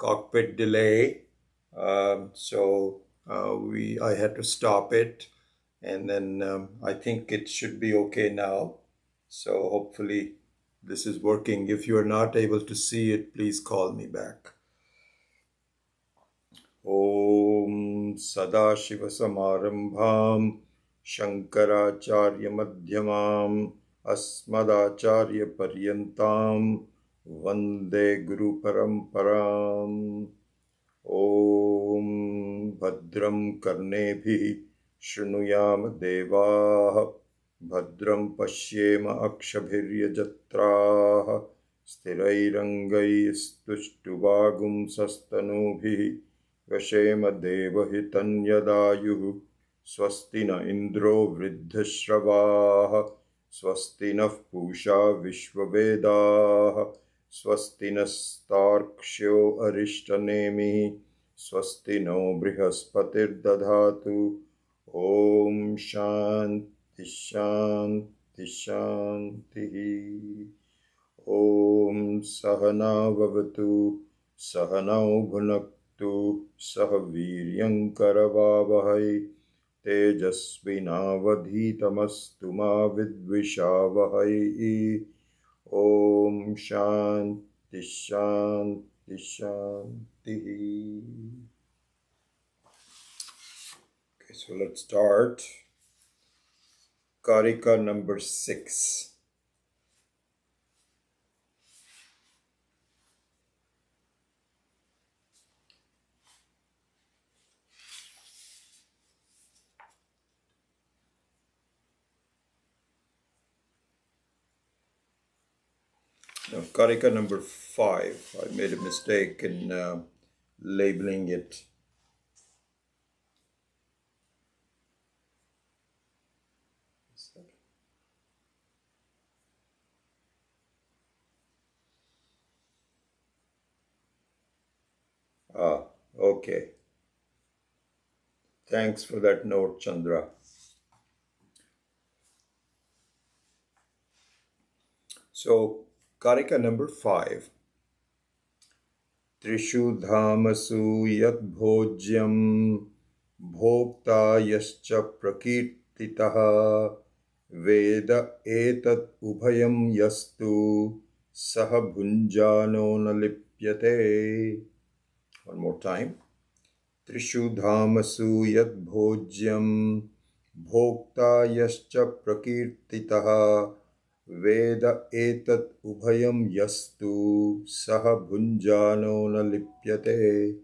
cockpit delay. I had to stop it, and then I think it should be okay now. So hopefully this is working. If you are not able to see it, please call me back. Om Sadashivasamarambham Shankaracharya Madhyamam Asmadacharya Paryantam Vande Guru Paramparam. Om Bhadram Karnebhi Shrunuyam Devaah Bhadram Pashyema Akshabhiryajatraah Stirairangaistuštuvagum Sastanubhi Vashema Devahitanyadayuh Swasti na Indro Vriddhashravah Swasti nah Pusha Vishwavedah Swasti nastarkshyo arishtanemi Swasti no Brihaspatir dadhatu Om Shanti Shanti Shanti Om Sahana Vavatu Sahanau Bhunaktu Sahaviryam Karavavahai Tejasvinavadhitamastu ma vidvishavahai Om Shanti Shanti Shanti. Okay, so let's start. Karika number 6. Now, Karika number 5. I made a mistake in labeling it. Okay. Thanks for that note, Chandra. So, Karika number 5. Trishu dhamasu yat bhojyam bhokta yascha prakirtitaha veda etat ubhayam yastu saha bhunjano nalipyate. One more time. Trishu dhamasu yat bhojyam bhokta yascha prakirtitaha Veda etat ubhayam yastu saha bhunjano na lipyate.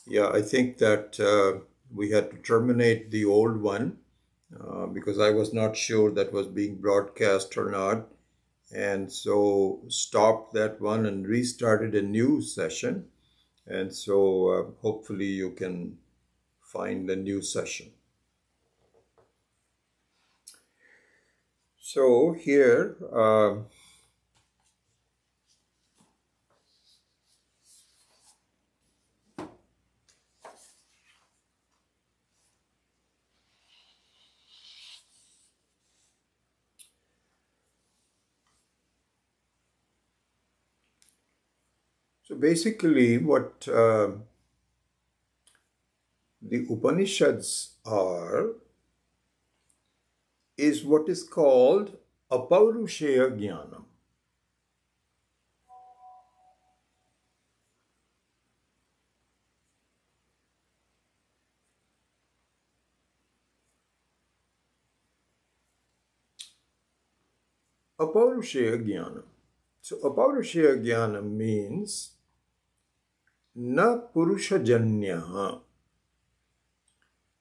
Yeah, I think that we had to terminate the old one because I was not sure that was being broadcast or not. And so stopped that one and restarted a new session. And so hopefully you can find a new session. So here, so basically what the Upanishads is what is called Apaurushaya Jnanam. Apaurushaya Jnanam. So Apaurushaya Jnanam means na Purushajanyaha.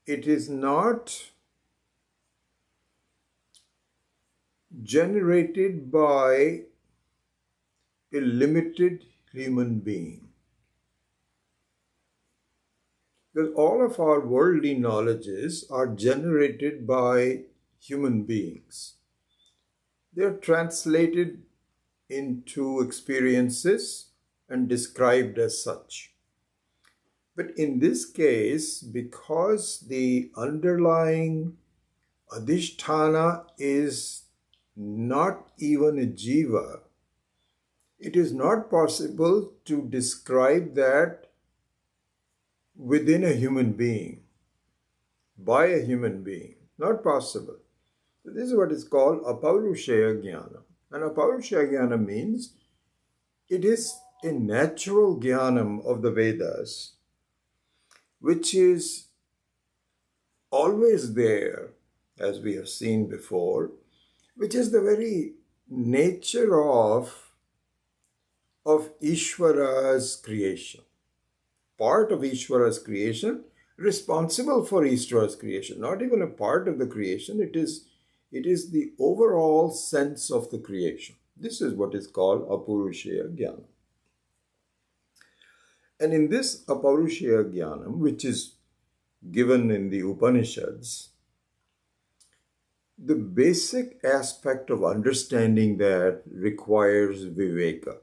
It is not generated by a limited human being. Because all of our worldly knowledges are generated by human beings. They are translated into experiences and described as such. But in this case, because the underlying adhisthana is not even a jiva, it is not possible to describe that within a human being, by a human being. Not possible. So this is what is called apaurushaya jnana. And apaurushaya jnana means it is a natural jnanam of the Vedas, which is always there, as we have seen before, which is the very nature of Ishvara's creation. Part of Ishvara's creation, responsible for Ishvara's creation, not even a part of the creation, it is the overall sense of the creation. This is what is called Apurushaya Jnana. And in this Apurushaya Jnanam, which is given in the Upanishads, the basic aspect of understanding that requires viveka.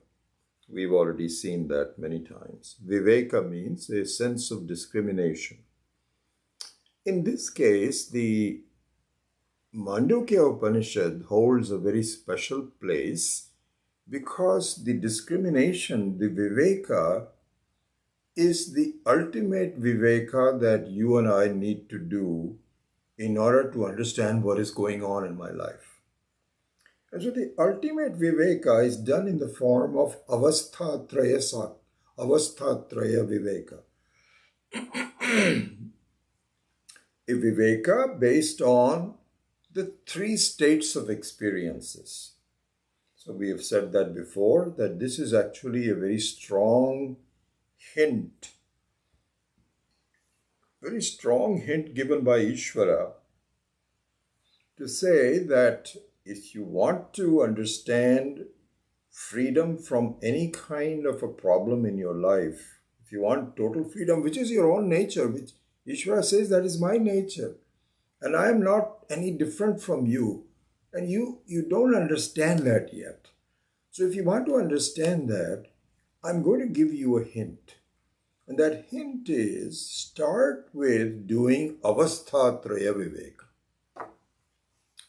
We've already seen that many times. Viveka means a sense of discrimination. In this case, the Mandukya Upanishad holds a very special place because the discrimination, the viveka, is the ultimate viveka that you and I need to do in order to understand what is going on in my life. And so the ultimate viveka is done in the form of avasthatraya viveka. A viveka based on the three states of experiences. So we have said that before, that this is actually a very strong hint given by Ishvara to say that if you want to understand freedom from any kind of a problem in your life, if you want total freedom, which is your own nature, which Ishvara says that is my nature, and I am not any different from you, and you don't understand that yet. So if you want to understand that, I'm going to give you a hint. And that hint is, start with doing avasthatraya viveka.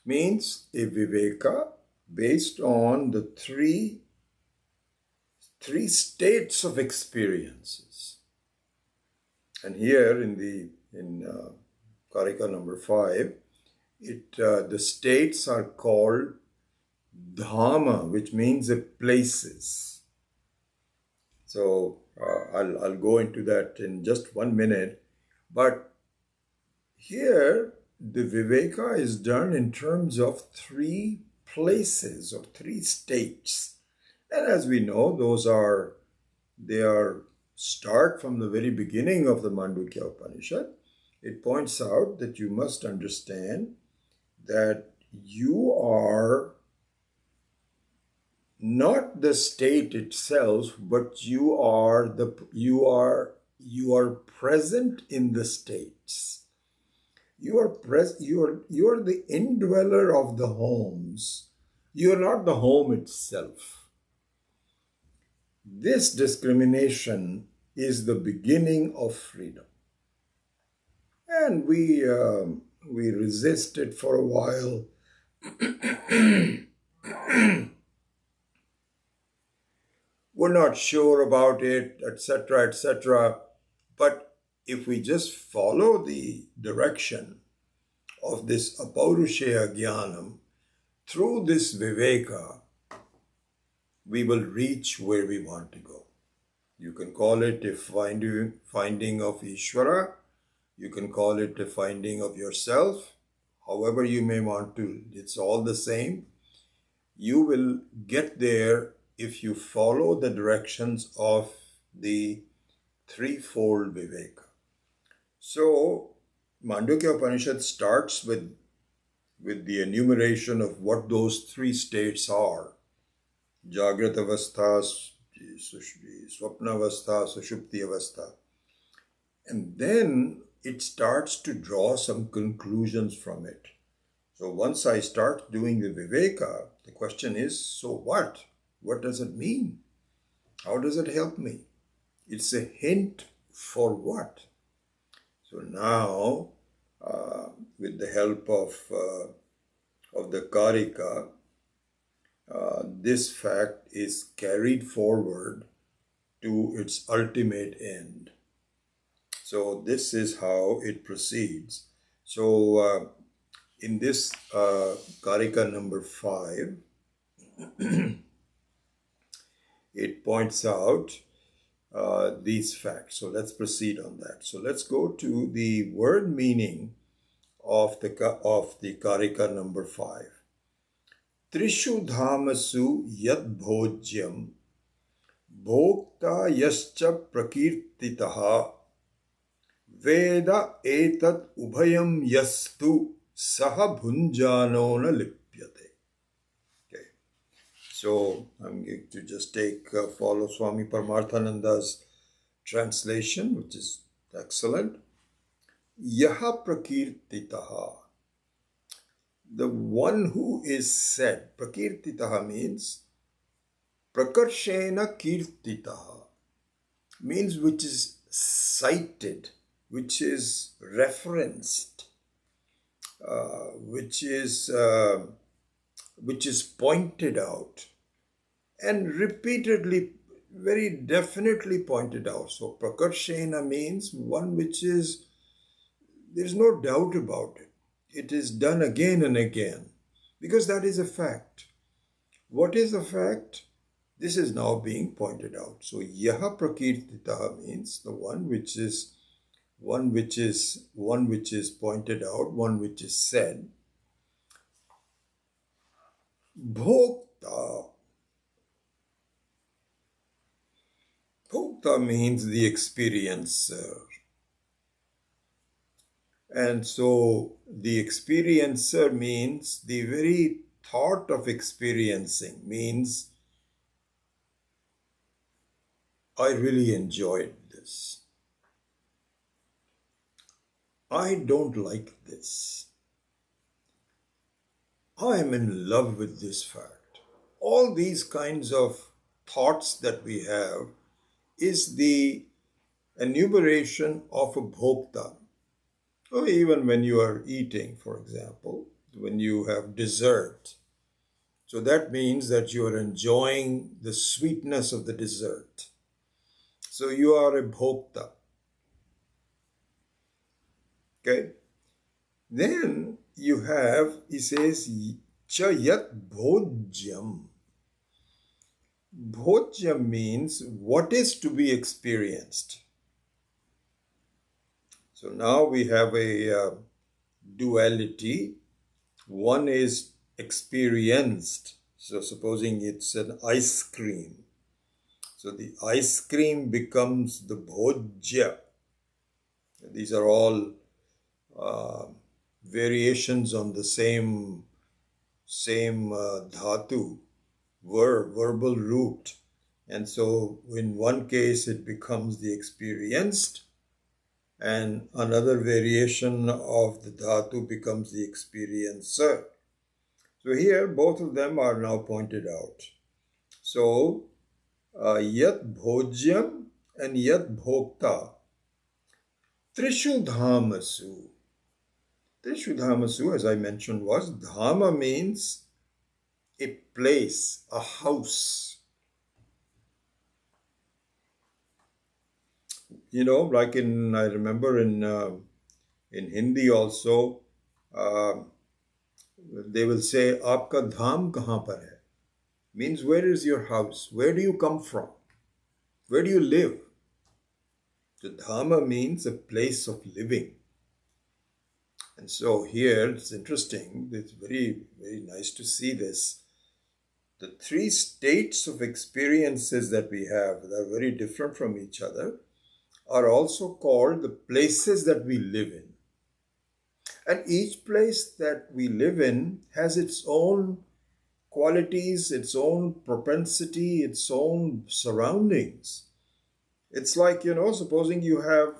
Means a viveka based on the three states of experiences. And here in Karika number 5, the states are called dhamma, which means the places. So I'll go into that in just 1 minute. But here, the viveka is done in terms of 3 places or 3 states. And as we know, they start from the very beginning of the Mandukya Upanishad. It points out that you must understand that you are not the state itself, but you are present in the states. You are the indweller of the homes. You are not the home itself. This discrimination is the beginning of freedom. And we resist it for a while. We're not sure about it, etc., etc. But if we just follow the direction of this apaurushaya jnanam through this viveka, we will reach where we want to go. You can call it a finding of Ishvara. You can call it a finding of yourself. However you may want to, it's all the same. You will get there if you follow the directions of the threefold viveka. So, Mandukya Upanishad starts with the enumeration of what those 3 states are. Jagrat avastha, swapna avastha, sushupti avastha. And then it starts to draw some conclusions from it. So once I start doing the viveka, the question is, so what? What does it mean? How does it help me? It's a hint for what? So now, with the help of the Karika, this fact is carried forward to its ultimate end. So this is how it proceeds. So in this Karika number 5, it points out these facts. So let's proceed on that. So let's go to the word meaning of the Karika number 5. Trishu dhamasu yad bhojyam bhokta yascha prakirtitaha Veda etat ubhayam yastu saha bhunjano na lipyate. Okay. So I'm going to just follow Swami Paramarthananda's translation, which is excellent. Yaha prakirtitaha. The one who is said. Prakirtitaha means prakarshena kirtitaha. Means which is cited, which is referenced, which is pointed out, and repeatedly, very definitely pointed out. So prakarshena means one which is, there's no doubt about it. It is done again and again, because that is a fact. What is the fact? This is now being pointed out. So yaha prakirtitaha means the one which is pointed out, one which is said. Bhokta. Bhokta means the experiencer. And so the experiencer means the very thought of experiencing, means I really enjoyed this. I don't like this. I am in love with this fact. All these kinds of thoughts that we have is the enumeration of a bhokta. Or even when you are eating, for example, when you have dessert. So that means that you are enjoying the sweetness of the dessert. So you are a bhokta. Okay? Then you have, he says, cha yat bhojyam. Bhojyam means what is to be experienced. So now we have a duality. One is experienced. So supposing it's an ice cream. So the ice cream becomes the bhojya. These are all variations on the same dhatu, verbal root. And so in one case it becomes the experienced, and another variation of the dhatu becomes the experiencer. So here both of them are now pointed out. So yat bhojyam and yat bhokta trishu dhamasu. Trishu dhamasu, as I mentioned, was dhama means a place, a house. You know, like I remember in Hindi also, they will say, "Aapka dham kahan par hai?" Means where is your house? Where do you come from? Where do you live? So dhama means a place of living. And so here it's interesting. It's very, very nice to see this. The three states of experiences that we have that are very different from each other are also called the places that we live in. And each place that we live in has its own qualities, its own propensity, its own surroundings. It's like, supposing you have,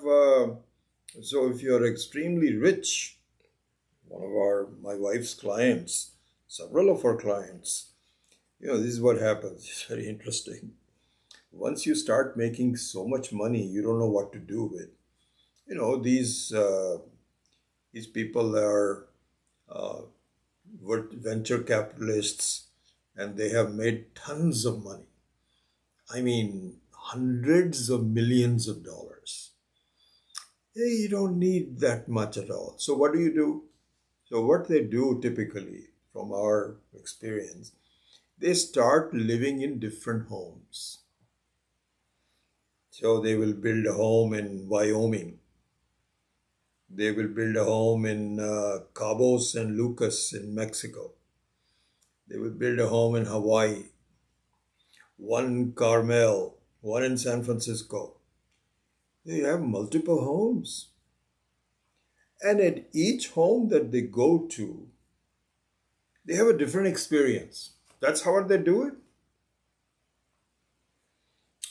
so if you're extremely rich, one of my wife's clients, several of her clients, this is what happens. It's very interesting. Once you start making so much money, you don't know what to do with. These people are venture capitalists, and they have made tons of money. I mean, hundreds of millions of dollars. You don't need that much at all. So, what do you do? So, what they do typically, from our experience, they start living in different homes. So, they will build a home in Wyoming. They will build a home in Cabo San Lucas in Mexico. They will build a home in Hawaii, one in Carmel, one in San Francisco. They have multiple homes. And at each home that they go to, they have a different experience. That's how they do it.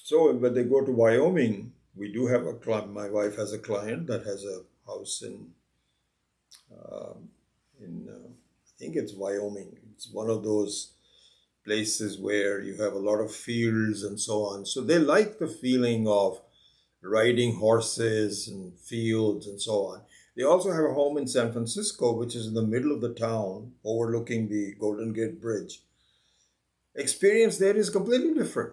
So when they go to Wyoming, we do have a client. My wife has a client that has a house I think it's Wyoming. It's one of those places where you have a lot of fields and so on. So they like the feeling of riding horses and fields and so on. They also have a home in San Francisco, which is in the middle of the town, overlooking the Golden Gate Bridge. Experience there is completely different.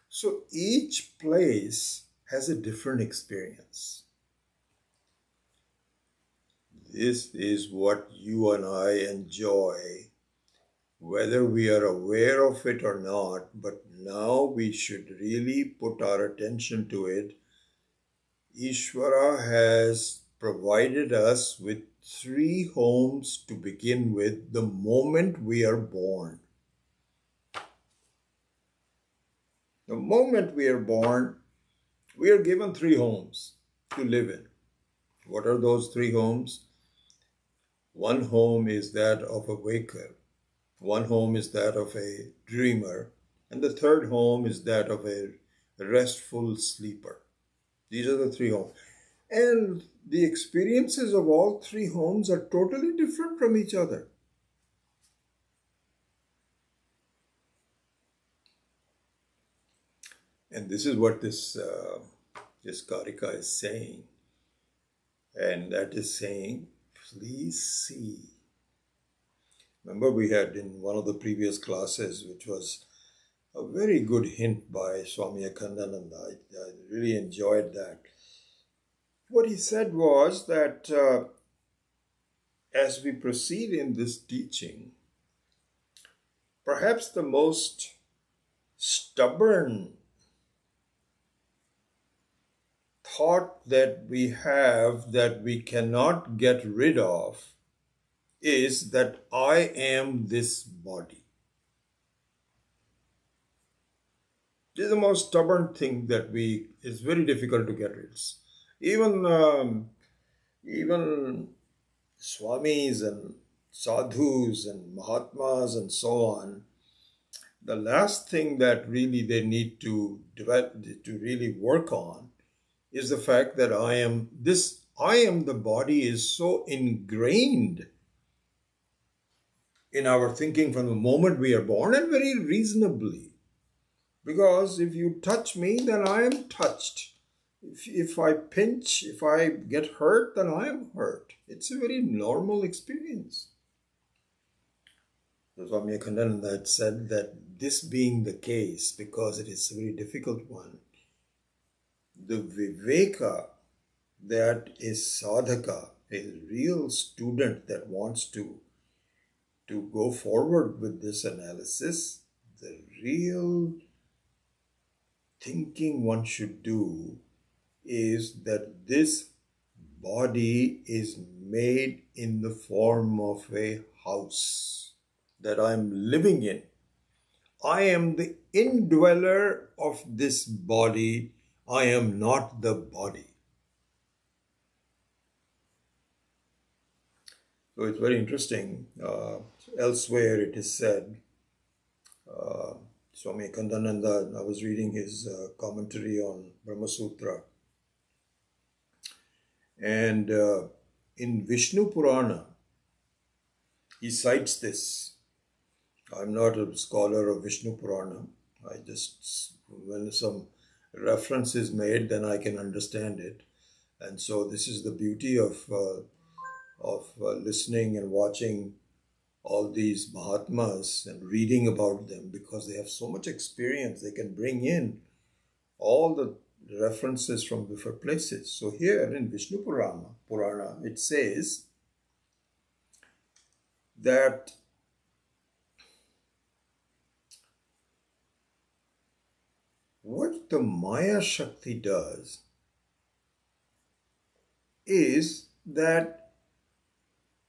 So each place has a different experience. This is what you and I enjoy, whether we are aware of it or not, but now we should really put our attention to it. Ishvara has provided us with three homes to begin with the moment we are born. The moment we are born, we are given three homes to live in. What are those three homes? One home is that of a waker, one home is that of a dreamer, and the third home is that of a restful sleeper. These are the three homes. And the experiences of all three homes are totally different from each other. And this is what this Karika is saying. And that is saying, please see. Remember, we had in one of the previous classes, which was a very good hint by Swami Akhandananda. I really enjoyed that. What he said was that as we proceed in this teaching, perhaps the most stubborn thought that we have that we cannot get rid of is that I am this body. This is the most stubborn thing that it's very difficult to get rid of. Even swamis and sadhus and mahatmas and so on, the last thing that really they need to develop, to really work on, is the fact that I am the body is so ingrained in our thinking from the moment we are born, and very reasonably. Because if you touch me, then I am touched. If I pinch, if I get hurt, then I am hurt. It's a very normal experience. Swami Akhandananda had said that this being the case, because it is a very difficult one, the viveka that is sadhaka, a real student that wants to go forward with this analysis, the real thinking one should do is that this body is made in the form of a house that I'm living in. I am the indweller of this body. I am not the body. So it's very interesting. Elsewhere it is said, Swami Akhandananda, I was reading his commentary on Brahma Sutra, and in Vishnu Purana, he cites this. I'm not a scholar of Vishnu Purana. When some reference is made, then I can understand it. And so this is the beauty of listening and watching all these Mahatmas and reading about them because they have so much experience. They can bring in all the references from different places. So here in Vishnu Purana, it says that what the Maya Shakti does is that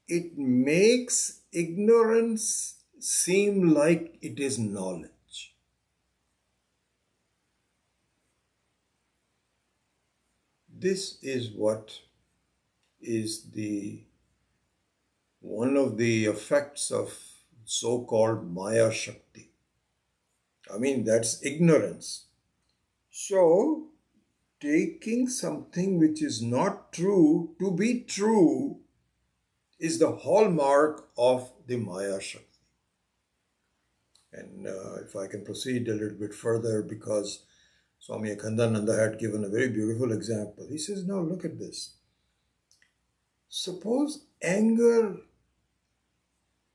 it makes ignorance seem like it is knowledge. This is what is the one of the effects of so-called Maya Shakti. I mean, that's ignorance. So, taking something which is not true to be true is the hallmark of the Maya Shakti. And if I can proceed a little bit further, because Swami Akhandananda had given a very beautiful example. He says, now look at this. Suppose anger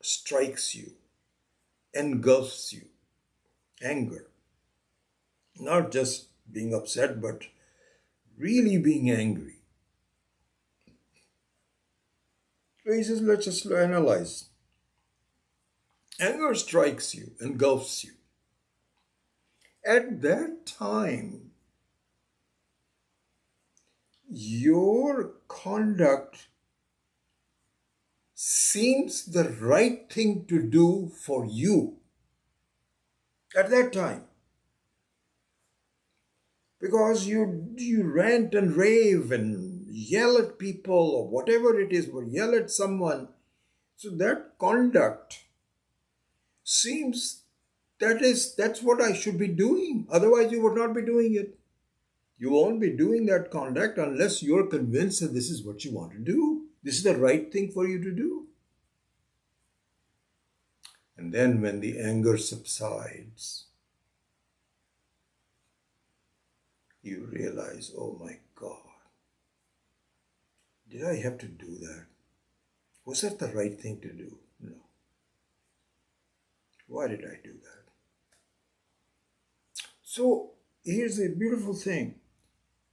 strikes you, engulfs you. Anger. Not just being upset, but really being angry. So he says, let's just analyze. Anger strikes you, engulfs you. At that time, your conduct seems the right thing to do for you at that time. Because you rant and rave and yell at people or whatever it is, or yell at someone. So that conduct seems that's what I should be doing. Otherwise you would not be doing it. You won't be doing that conduct unless you're convinced that this is what you want to do. This is the right thing for you to do. And then when the anger subsides, you realize, oh my God, did I have to do that? Was that the right thing to do? No. Why did I do that? So here's a beautiful thing,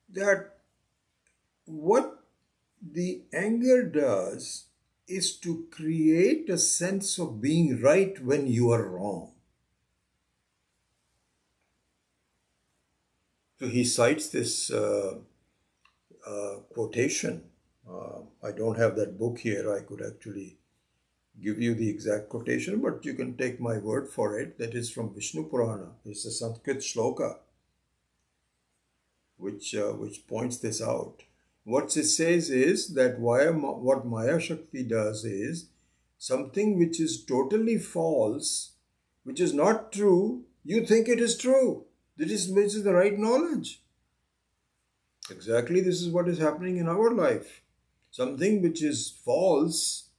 that what the anger does is to create a sense of being right when you are wrong. So he cites this quotation. I don't have that book here. I could actually give you the exact quotation, but you can take my word for it. That is from Vishnu Purana. It's a Sanskrit shloka which points this out. What it says is that what Maya Shakti does is something which is totally false, which is not true, you think it is true. This is the right knowledge. Exactly, this is what is happening in our life. Something which is false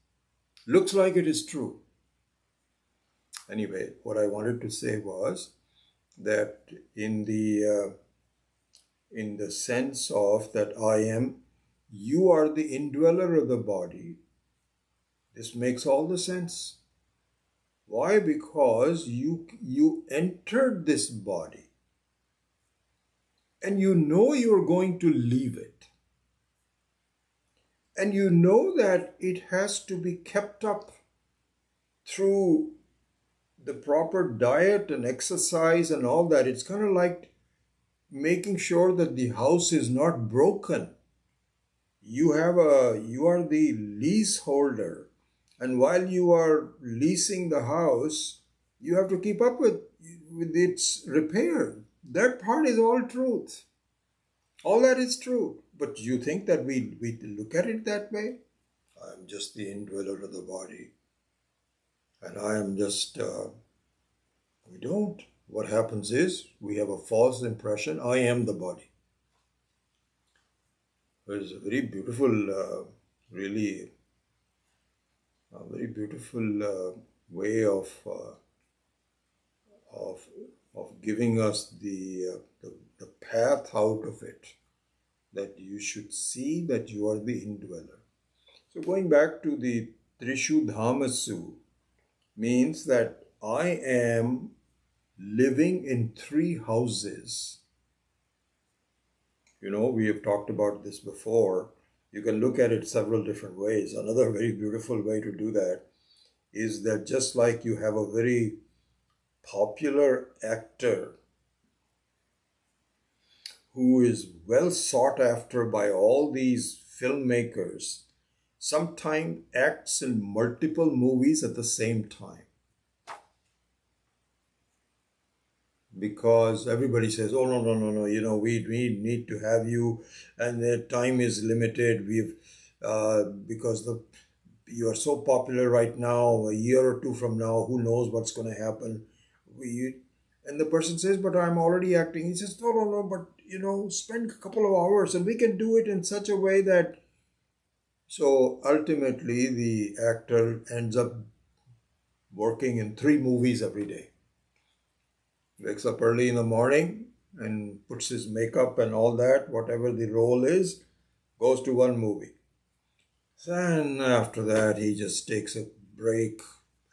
looks like it is true. Anyway, what I wanted to say was that in the sense of that you are the indweller of the body, this makes all the sense. Why? Because you entered this body and you know you're going to leave it. And you know that it has to be kept up through the proper diet and exercise and all that. It's kind of like making sure that the house is not broken. You are the leaseholder, and while you are leasing the house, you have to keep up with its repair. That part is all truth. All that is true. But you think that we look at it that way? I'm just the indweller of the body. And I am just, we don't. What happens is we have a false impression, I am the body. There's a very beautiful, really, a very beautiful way of giving us the path out of it, that you should see that you are the indweller. So going back to the Trishu Dhamasu, means that I am living in three houses. We have talked about this before. You can look at it several different ways. Another very beautiful way to do that is that just like you have a very popular actor who is well sought after by all these filmmakers, sometimes acts in multiple movies at the same time. Because everybody says, "Oh, no, no, no, no, we need to have you, and the time is limited. Because you are so popular right now, a year or two from now, who knows what's going to happen." We, and the person says, "But I'm already acting." He says, "No, no, no, but spend a couple of hours and we can do it in such a way that." So ultimately, the actor ends up working in three movies every day. Wakes up early in the morning and puts his makeup and all that, whatever the role is, goes to one movie. Then after that, he just takes a break,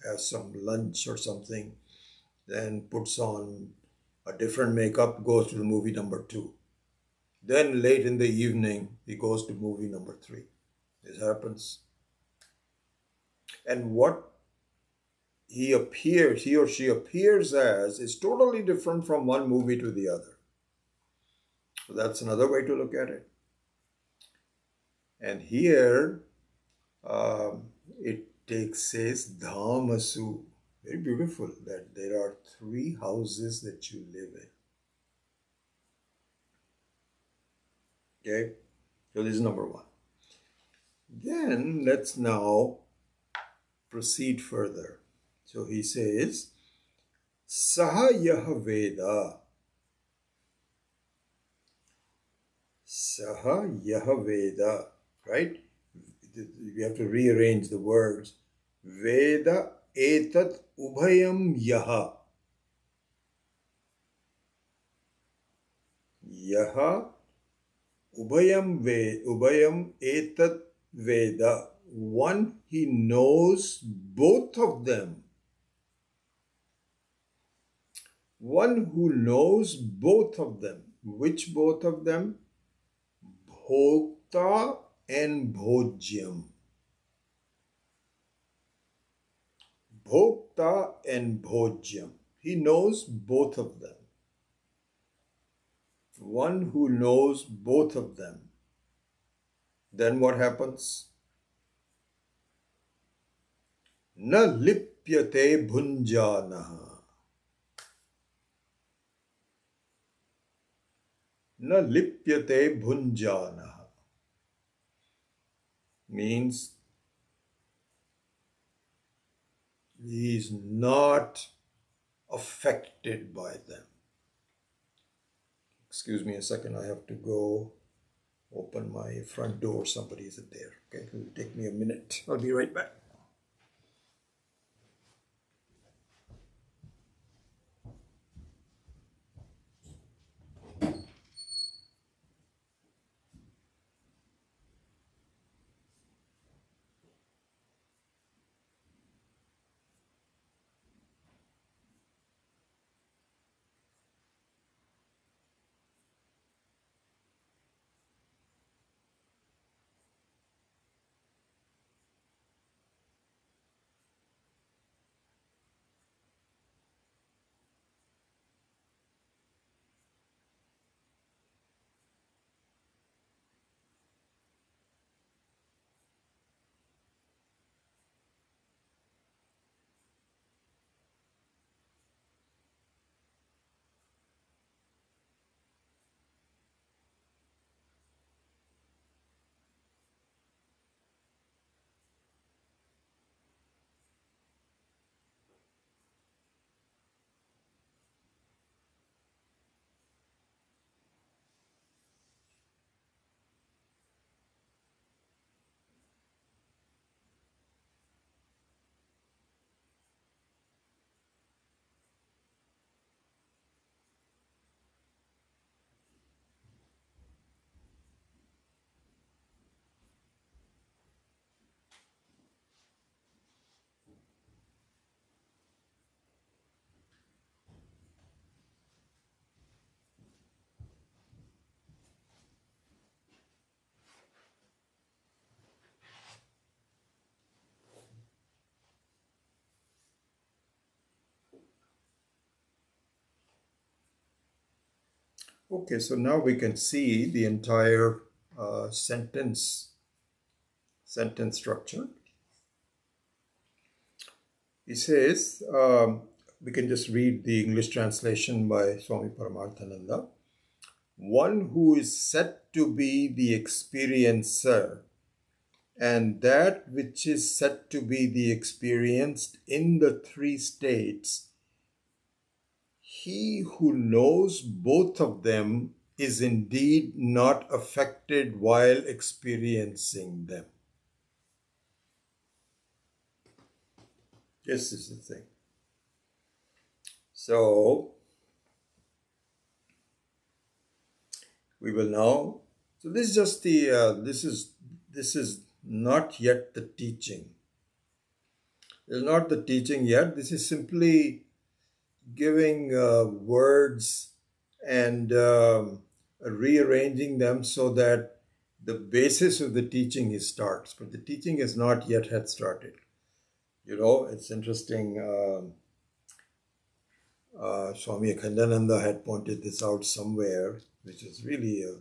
has some lunch or something, then puts on a different makeup, goes to the movie number two. Then late in the evening, he goes to movie number three. This happens. And what he or she appears as is totally different from one movie to the other. So that's another way to look at it. And here it says Dhamasu. Very beautiful that there are three houses that you live in. Okay, so this is number one. Then let's now proceed further. So he says, Saha Yah Veda. Saha Yah Veda. Right? We have to rearrange the words. Veda etat ubhayam yaha. Yaha ubhayam etat veda. One, he knows both of them. One who knows both of them. Which both of them? Bhokta and Bhojyam. Bhokta and Bhojyam. He knows both of them. One who knows both of them. Then what happens? Na lipyate bhunjanaha. Na lipyate bhunjanaha. Means he is not affected by them. Excuse me a second, I have to go open my front door. Somebody isn't there. Okay, it will take me a minute. I'll be right back. Okay, so now we can see the entire sentence structure. He says, we can just read the English translation by Swami Paramarthananda. One who is said to be the experiencer, and that which is said to be the experienced in the three states, he who knows both of them is indeed not affected while experiencing them. This is the thing. So we will now. So this is just the. This is not yet the teaching. It's not the teaching yet. This is simply giving words and rearranging them so that the basis of the teaching starts. But the teaching has not yet had started. You know, it's interesting. Swami Akhandananda had pointed this out somewhere, which is really a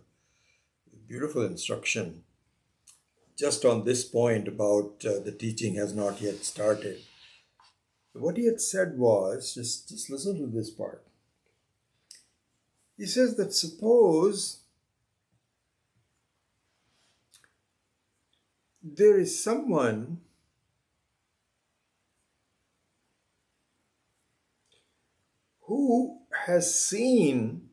beautiful instruction. Just on this point about the teaching has not yet started. What he had said was, just listen to this part. He says that suppose there is someone who has seen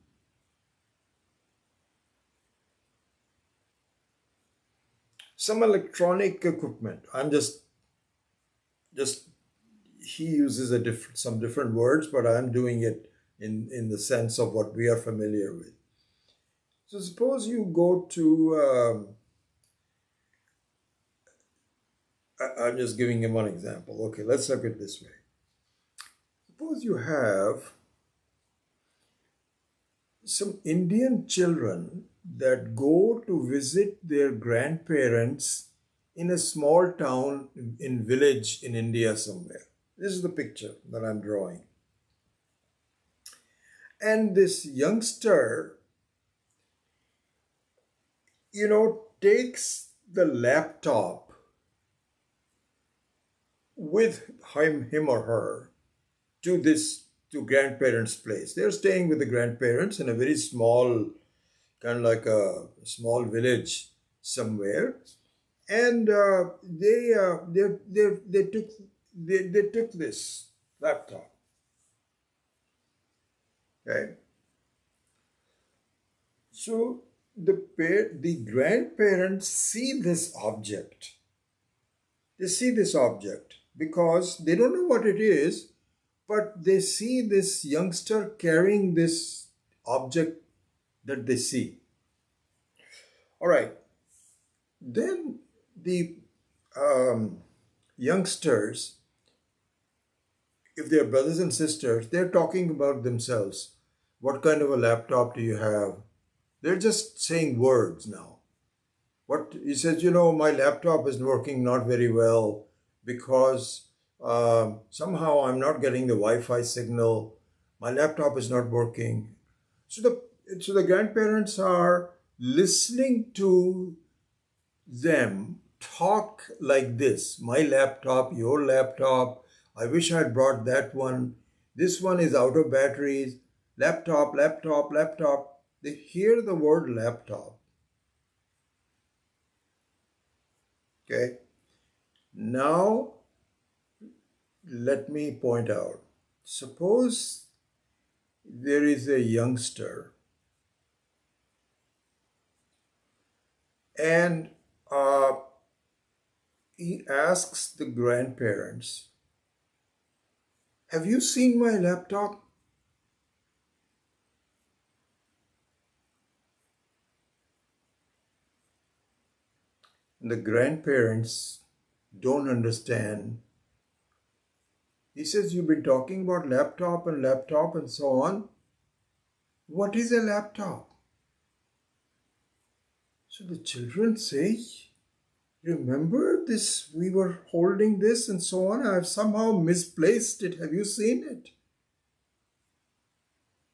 some electronic equipment. I'm just he uses some different words, but I'm doing it in the sense of what we are familiar with. So suppose you go to, I'm just giving him one example. Okay, let's look at it this way. Suppose you have some Indian children that go to visit their grandparents in a small town in village in India somewhere. This is the picture that I'm drawing. And this youngster, takes the laptop with him or her to grandparents' place. They're staying with the grandparents in a very small, kind of like a small village somewhere, and they took this laptop. Okay, so the grandparents see this object. They see this object because they don't know what it is, but they see this youngster carrying this object that they see. All right. Then the youngsters, if they're brothers and sisters, they're talking about themselves. What kind of a laptop do you have? They're just saying words now. What he says, my laptop is working not very well because somehow I'm not getting the Wi-Fi signal. My laptop is not working. So the grandparents are listening to them talk like this. My laptop, your laptop. I wish I had brought that one. This one is out of batteries. Laptop, laptop, laptop. They hear the word laptop. Okay. Now, let me point out. Suppose there is a youngster and he asks the grandparents, have you seen my laptop? And the grandparents don't understand. He says, you've been talking about laptop and so on. What is a laptop? So the children say, remember this, we were holding this and so on. I've somehow misplaced it. Have you seen it?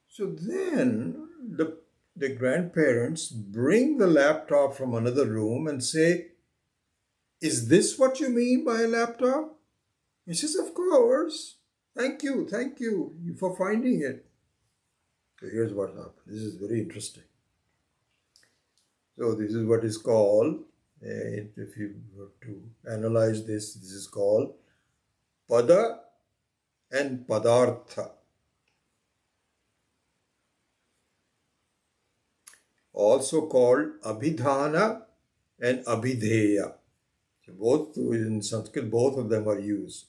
So then the grandparents bring the laptop from another room and say, "Is this what you mean by a laptop?" He says, "Of course. Thank you for finding it." So here's what happened. This is very interesting. So this is what is called, if you were to analyze this, this is called pada and padartha, also called abhidhana and abhidheya. So both in Sanskrit, both of them are used.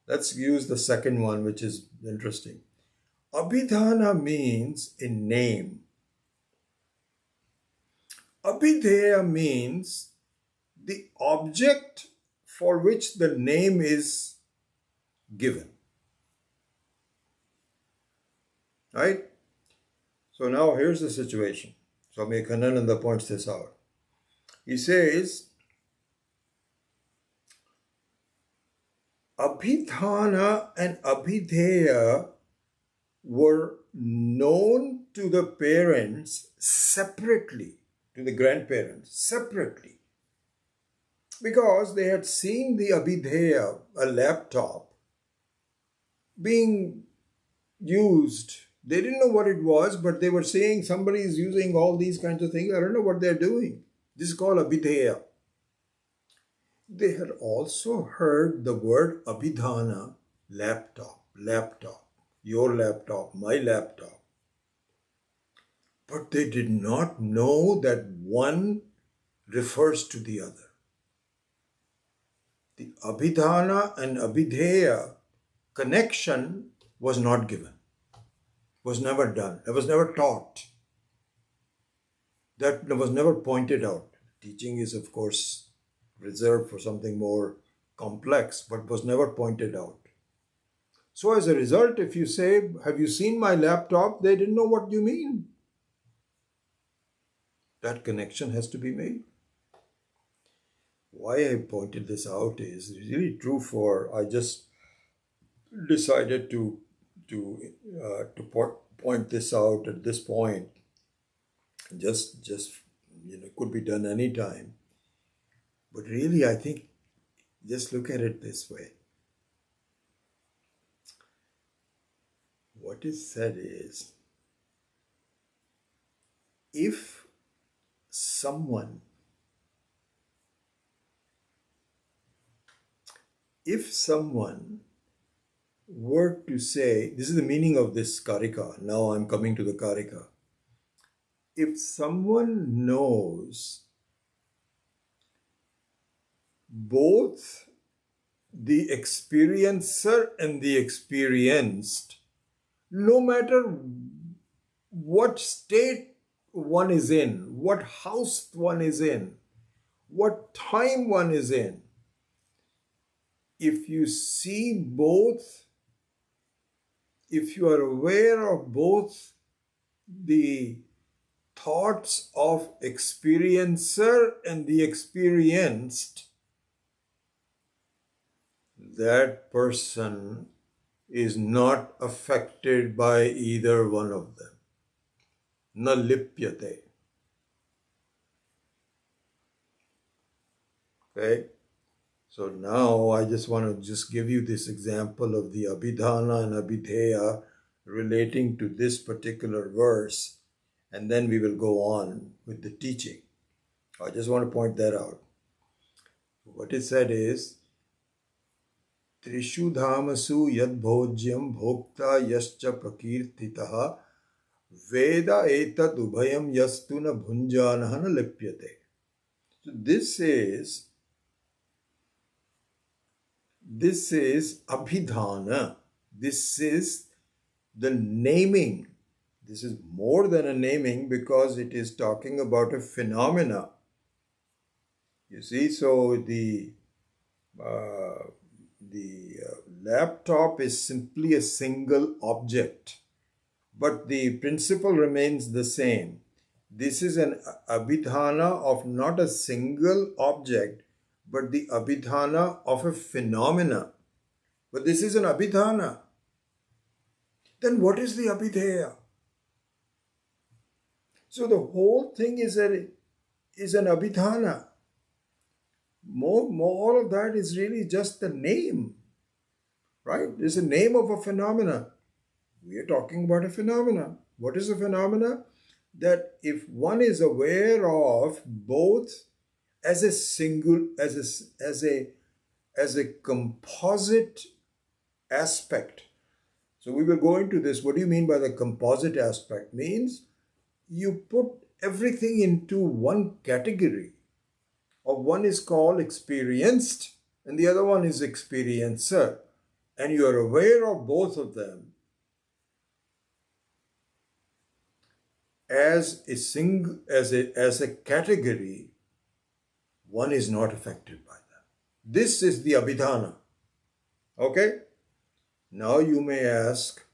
Let's use the second one, which is interesting. Abhidhana means a name. Abhidheya means the object for which the name is given. Right? So now here's the situation. Swami Kanananda points this out. He says, Abhidhana and Abhidheya were known to the parents separately, to the grandparents separately, because they had seen the Abhidheya, a laptop, being used. They didn't know what it was, but they were saying somebody is using all these kinds of things. I don't know what they're doing. This is called Abhidheya. They had also heard the word Abhidhana, laptop, your laptop, my laptop. But they did not know that one refers to the other. The Abhidhana and Abhidheya connection was not given, was never done, it was never taught. That was never pointed out. Teaching is, of course, reserved for something more complex, but was never pointed out. So as a result, if you say, "Have you seen my laptop?" they didn't know what you mean. That connection has to be made. Why I pointed this out is really true for, I just decided to point this out at this point. Just could be done anytime. But really, I think, just look at it this way. What is said is, if someone were to say, this is the meaning of this Karika, now I'm coming to the Karika. If someone knows both the experiencer and the experienced, no matter what state one is in, what house one is in, what time one is in, if you see both, if you are aware of both the thoughts of experiencer and the experienced, that person is not affected by either one of them. Na lipyate. Okay? So now I just want to just give you this example of the Abhidhana and Abhidheya relating to this particular verse, and then we will go on with the teaching. I just want to point that out. What is said is, Trishu dhamasu yad bhojyam bhokta yascha prakirtitaha veda etat ubhayam yastu na bhunjanaha na lipyate. So this is abhidhana. This is the naming. This is more than a naming because it is talking about a phenomena. You see, so the laptop is simply a single object, but the principle remains the same. This is an abhidhana of not a single object, but the abhidhana of a phenomena. But this is an abhidhana. Then what is the abhidheya? So the whole thing is an abhidhana. More, all of that is really just the name, right? It's the name of a phenomena. We are talking about a phenomena. What is a phenomena? That if one is aware of both as a single, as a composite aspect. So we will go into this. What do you mean by the composite aspect? Means you put everything into one category. Or one is called experienced and the other one is experiencer. And you are aware of both of them as a category. One is not affected by that. This is the abhidhana. Okay? Now you may ask,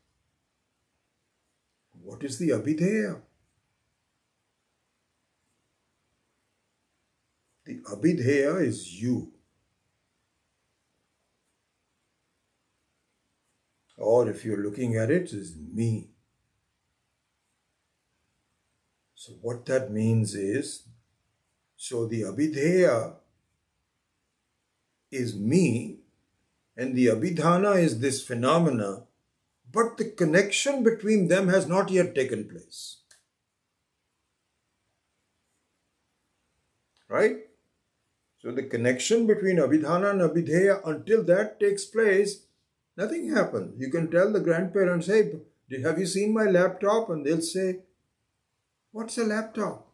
what is the abhideya? The abhideya is you. Or if you're looking at it, is me. So what that means is, so the abhideya is me and the abhidhana is this phenomena, but the connection between them has not yet taken place. Right? So the connection between abhidhana and abhideya, until that takes place, nothing happens. You can tell the grandparents, hey, have you seen my laptop? And they'll say, what's a laptop?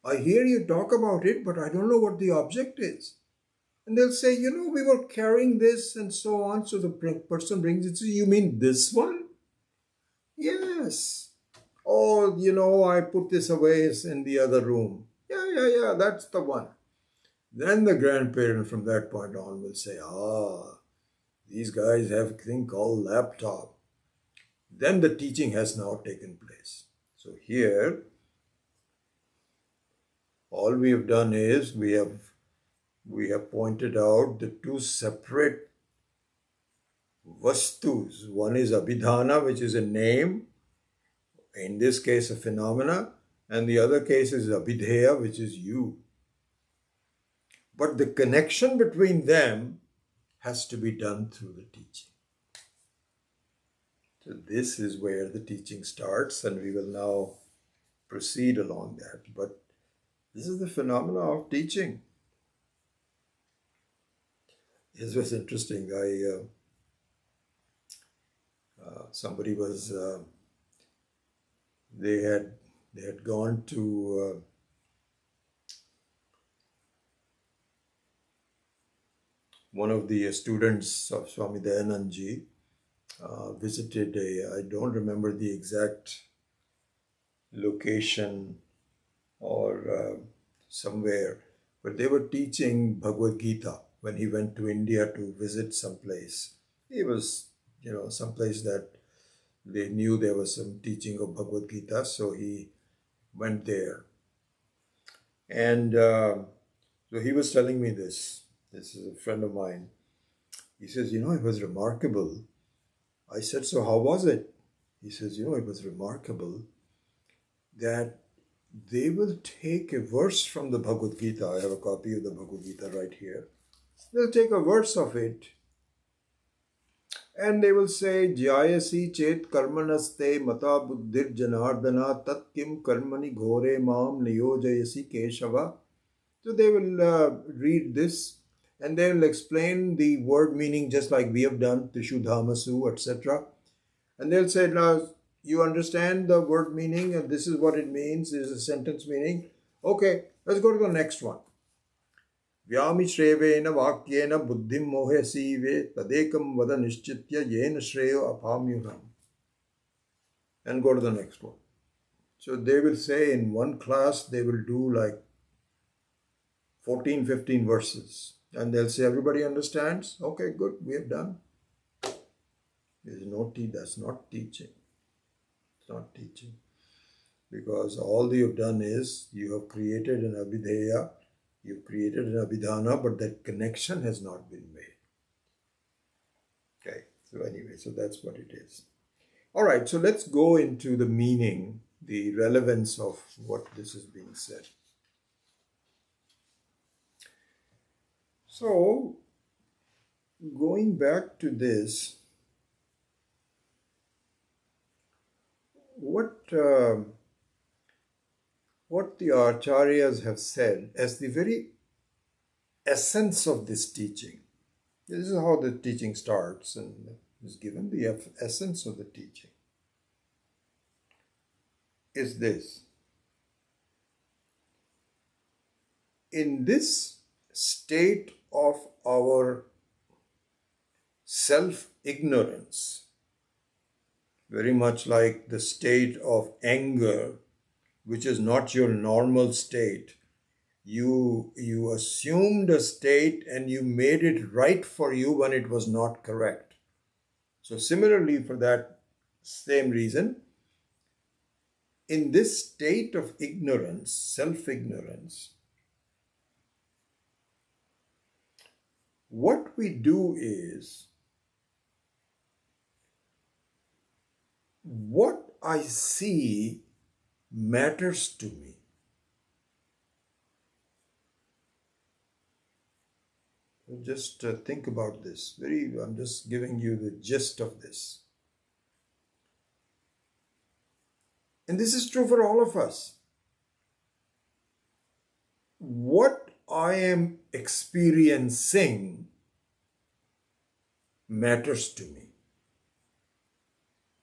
I hear you talk about it, but I don't know what the object is. And they'll say, we were carrying this and so on. So the person brings it to you, mean this one? Yes. Oh, I put this away in the other room. Yeah, that's the one. Then the grandparent from that point on will say, these guys have a thing called laptop. Then the teaching has now taken place. So here, all we have done is we have pointed out the two separate vastus. One is abhidhana, which is a name, in this case a phenomena, and the other case is abhideya, which is you. But the connection between them has to be done through the teaching. So this is where the teaching starts, and we will now proceed along that. But this is the phenomena of teaching. This was interesting. Somebody was they had gone to one of the students of Swami Dayanandji visited I don't remember the exact location or somewhere, but they were teaching Bhagavad Gita when he went to India to visit some place. He was, some place that they knew there was some teaching of Bhagavad Gita, so he went there. And so he was telling me this. This is a friend of mine. He says, it was remarkable. I said, so how was it? He says, it was remarkable that they will take a verse from the Bhagavad Gita. I have a copy of the Bhagavad Gita right here. They'll take a verse of it and they will say, Jayasi chet karmanaste mata buddhir janardana tat kim karmani ghore mam niyojayasi keshava. So they will read this and they will explain the word meaning just like we have done, Tishu Dhamasu, etc. And they'll say, now you understand the word meaning and this is what it means, this is a sentence meaning. Okay, let's go to the next one. Vyami shrevena vakyena buddhim mohe sive tadekam vada nishchitya yena shreyo apamyuham. And go to the next one. So they will say in one class, they will do like 14, 15 verses. And they'll say, everybody understands? Okay, good, we have done. There's that's not teaching. It's not teaching. Because all you have done is, you have created an abhideya, you've created an abhidhana, but that connection has not been made. Okay, so anyway, so that's what it is. All right, so let's go into the meaning the relevance of what this is being said. So, going back to this, what what the acharyas have said as the very essence of this teaching. This is how the teaching starts and is given. The essence of the teaching is this. In this state of our self-ignorance, very much like the state of anger, which is not your normal state, you assumed a state and you made it right for you when it was not correct. So similarly, for that same reason, in this state of ignorance, self-ignorance, what we do is, what I see matters to me. Just think about this. I'm just giving you the gist of this. And this is true for all of us. What I am experiencing matters to me.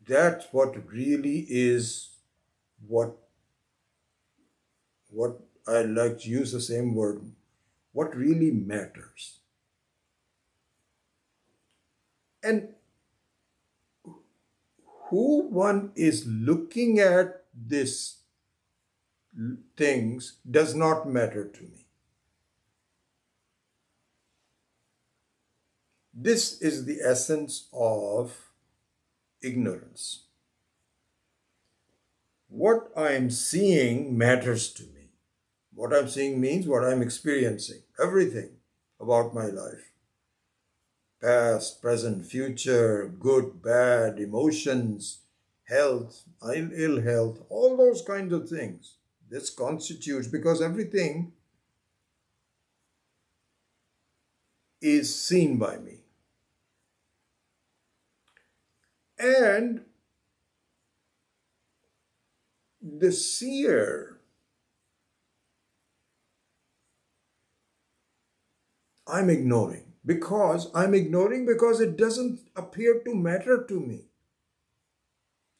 That's what really is what I like to use the same word, what really matters. And who one is looking at these things does not matter to me. This is the essence of ignorance. What I am seeing matters to me. What I'm seeing means what I'm experiencing. Everything about my life. Past, present, future, good, bad, emotions, health, ill health, all those kinds of things. This constitutes, because everything is seen by me. And the seer, I'm ignoring. Because it doesn't appear to matter to me.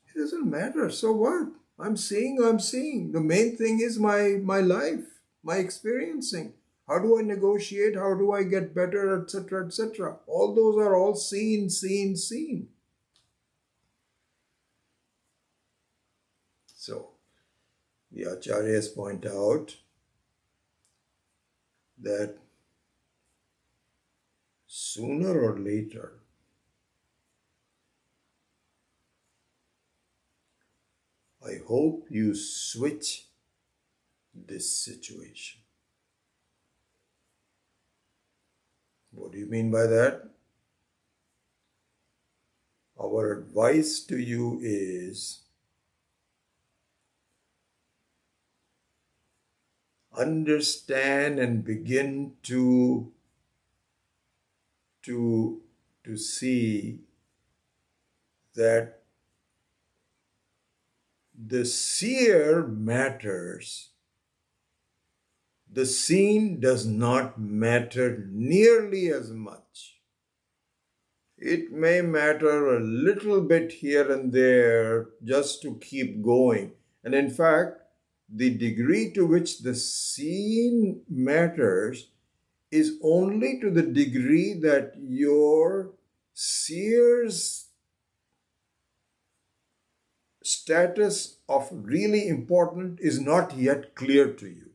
It doesn't matter. So what? I'm seeing. The main thing is my life, my experiencing. How do I negotiate? How do I get better, etc., etc.? All those are all seen. So, the acharyas point out that sooner or later, I hope you switch this situation. What do you mean by that? Our advice to you is understand and begin to see that the seer matters. The seen does not matter nearly as much. It may matter a little bit here and there just to keep going. And in fact, the degree to which the seen matters is only to the degree that your seer's status of really important is not yet clear to you.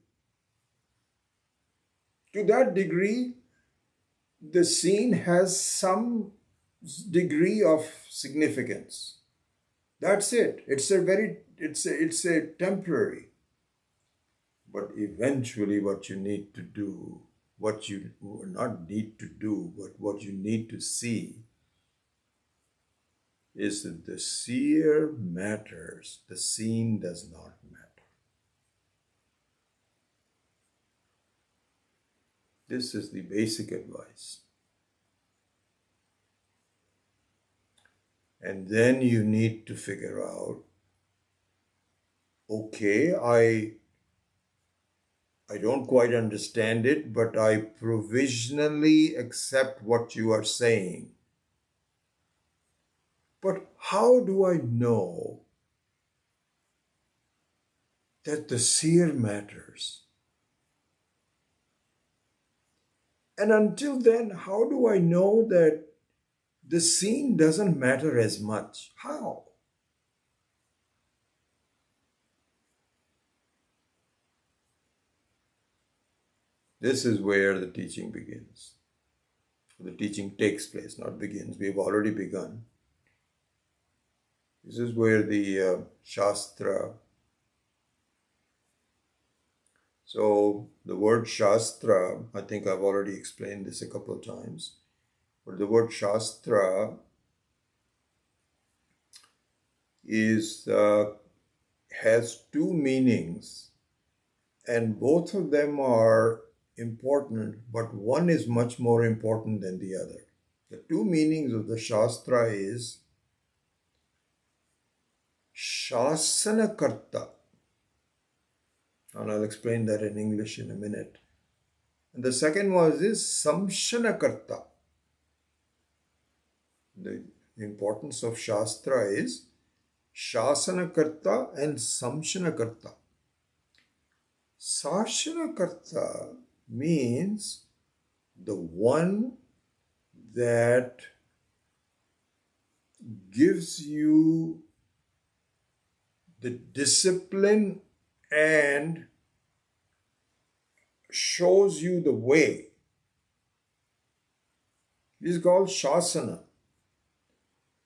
To that degree, the seen has some degree of significance. That's it. It's a temporary. But eventually what you need to do, what you not need to do, but what you need to see is that the seer matters, the seen does not matter. This is the basic advice. And then you need to figure out, okay, I don't quite understand it, but I provisionally accept what you are saying. But how do I know that the seer matters? And until then, how do I know that the seen doesn't matter as much? How? This is where the teaching begins. The teaching takes place, not begins. We've already begun. This is where the Shastra. So the word Shastra, I think I've already explained this a couple of times, but the word Shastra is has two meanings, and both of them are important, but one is much more important than the other. The two meanings of the Shastra is Shasanakarta, and I'll explain that in English in a minute. And the second one is Samshanakarta. The importance of Shastra is Shasanakarta and Samshanakarta. Sashanakarta means the one that gives you the discipline and shows you the way. This is called Shasana.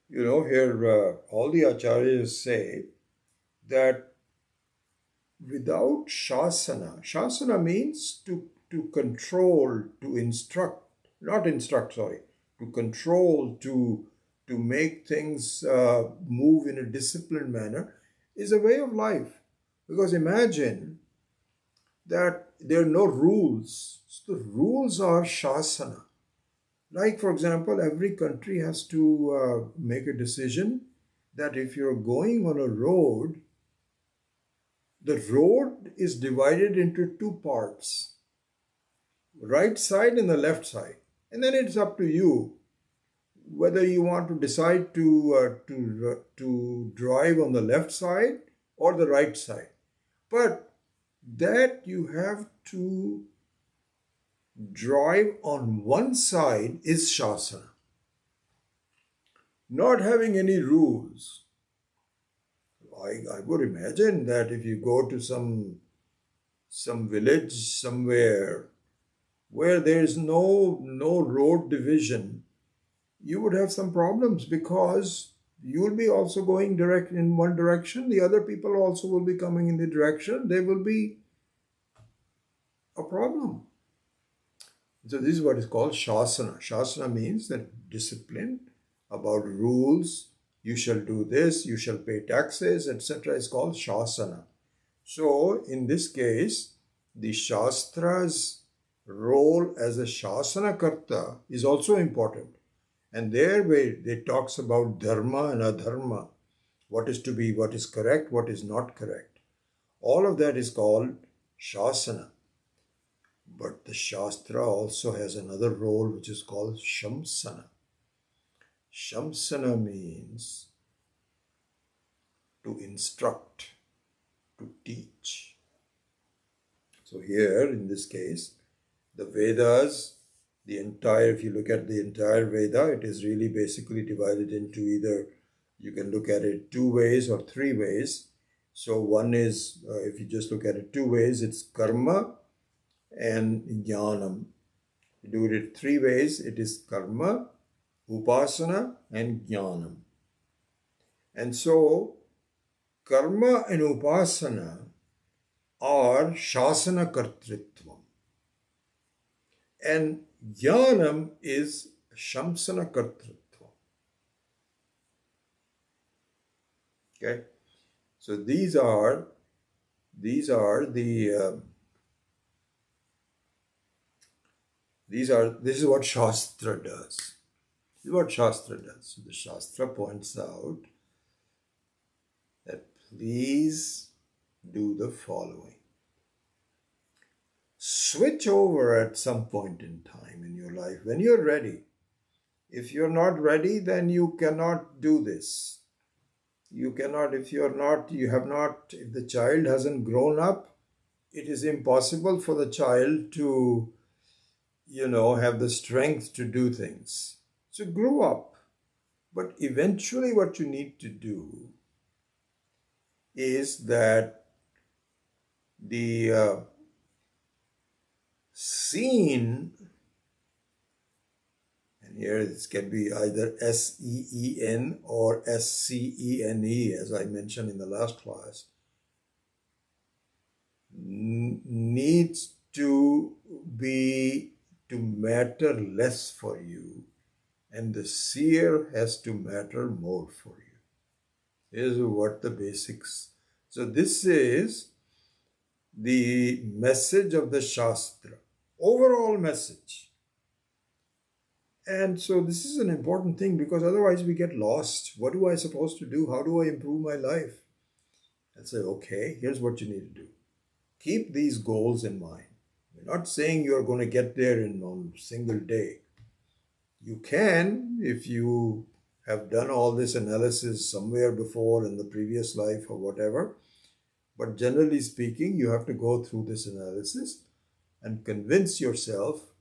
You know, here all the acharyas say that without Shasana, Shasana means to control, to instruct, not instruct, sorry, to control, to make things move in a disciplined manner, is a way of life. Because imagine that there are no rules. So the rules are Shasana. Like, for example, every country has to make a decision that if you're going on a road, the road is divided into two parts, right side and the left side. And then it's up to you whether you want to decide to drive on the left side or the right side. But that you have to drive on one side is Shasana. Not having any rules. I would imagine that if you go to some village somewhere where there is no road division, you would have some problems because you will be also going direct in one direction. The other people also will be coming in the direction. There will be a problem. So this is what is called Shasana. Shasana means that discipline about rules. You shall do this, you shall pay taxes, etc. is called Shasana. So in this case, the Shastra's role as a Shasana Karta is also important. And there where they talks about dharma and adharma, what is to be, what is correct, what is not correct. All of that is called Shasana. But the Shastra also has another role which is called Shamsana. Shamsana means to instruct, to teach. So here in this case, the Vedas, if you look at the entire Veda, it is really basically divided into either, you can look at it two ways or three ways. So one is, if you just look at it two ways, it's karma and jnanam. You do it three ways, it is karma, upasana and jnanam. And so karma and upasana are shasana kartritvam. And jnanam is shamsana kartritvam. Okay, so these are the this is what Shastra does. This is what Shastra does. So the Shastra points out that please do the following. Switch over at some point in time in your life when you're ready. If you're not ready, then you cannot do this. You cannot, if you're not, you have not, if the child hasn't grown up, it is impossible for the child to, have the strength to do things. So grow up. But eventually, what you need to do is that the scene, and here it can be either SEEN or SCENE, as I mentioned in the last class, needs to matter less for you, and the seer has to matter more for you. This is what the basics. So this is the message of the Shastra, overall message. And so this is an important thing, because otherwise we get lost. What do I supposed to do? How do I improve my life? And say, okay, here's what you need to do. Keep these goals in mind. We're not saying you're going to get there in a single day. You can, if you have done all this analysis somewhere before in the previous life or whatever. But generally speaking, you have to go through this analysis and convince yourself.